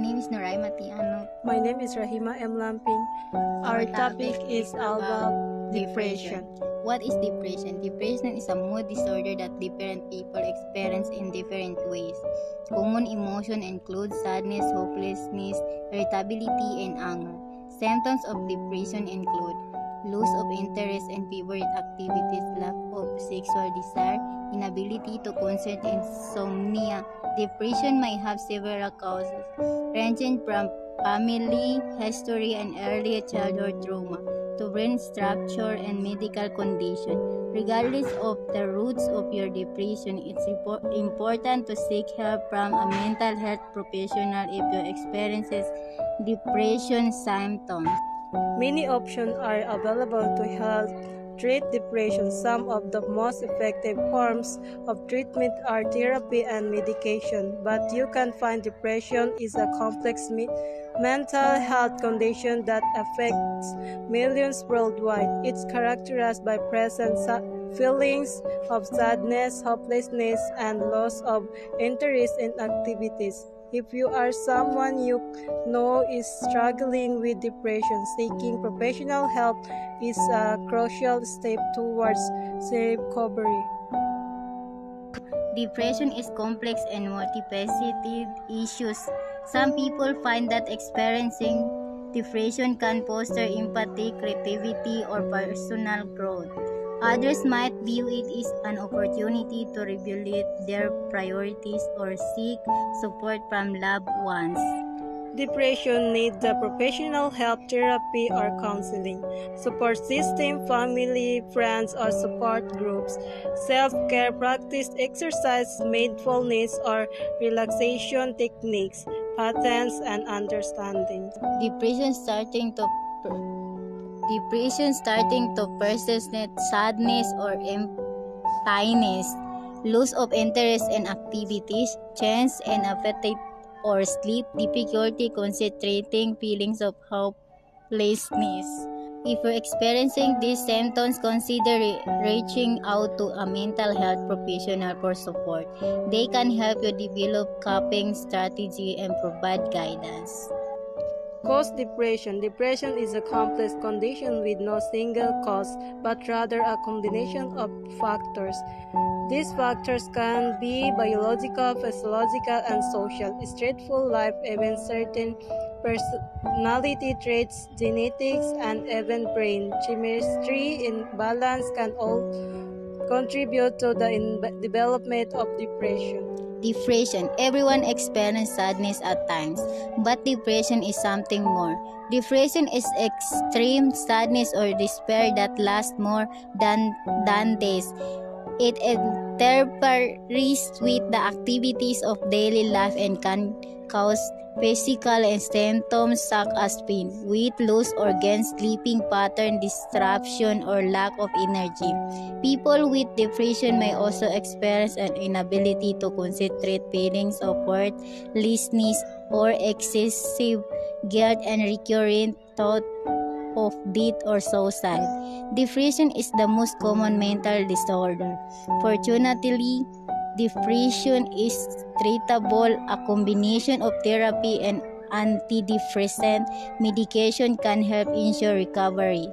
name is Noray Matiano. My name is Rahima M. Lamping. Our topic is about depression. What is depression? Depression is a mood disorder that different people experience in different ways. Common emotions include sadness, hopelessness, irritability, and anger. Symptoms of depression include loss of interest in favorite activities, lack of sexual desire, inability to concentrate, insomnia. Depression may have several causes, ranging from family history and early childhood trauma to brain structure and medical condition. Regardless of the roots of your depression, it's important to seek help from a mental health professional if you experience depression symptoms. Many options are available to help treat depression. Some of the most effective forms of treatment are therapy and medication, but you can find depression is a complex mental health condition that affects millions worldwide. It's characterized by present feelings of sadness, hopelessness, and loss of interest in activities. If you are someone you know is struggling with depression, seeking professional help is a crucial step towards recovery. Depression is complex and multifaceted issues. Some people find that experiencing depression can foster empathy, creativity, or personal growth. Others might view it as an opportunity to reevaluate their priorities or seek support from loved ones. Depression needs the professional help, therapy, or counseling, support system, family, friends, or support groups, self-care practice, exercise, mindfulness, or relaxation techniques, patterns, and understanding. Depression starting to persist, sadness or emptiness, loss of interest in activities, change in appetite or sleep, difficulty concentrating, feelings of hopelessness. If you're experiencing these symptoms, consider reaching out to a mental health professional for support. They can help you develop coping strategy and provide guidance. Cause depression. Depression is a complex condition with no single cause, but rather a combination of factors. These factors can be biological, physiological, and social. Stressful life events, certain personality traits, genetics, and even brain chemistry imbalance can all contribute to the development of depression. Depression. Everyone experiences sadness at times, but depression is something more. Depression is extreme sadness or despair that lasts more than days. It interferes with the activities of daily life and can cause physical symptoms such as pain, weight loss, organ sleeping pattern disruption, or lack of energy. People with depression may also experience an inability to concentrate, feelings of worthlessness, or excessive guilt, and recurrent thought of death or suicide. Depression is the most common mental disorder. Fortunately, depression is treatable. A combination of therapy and antidepressant medication can help ensure recovery.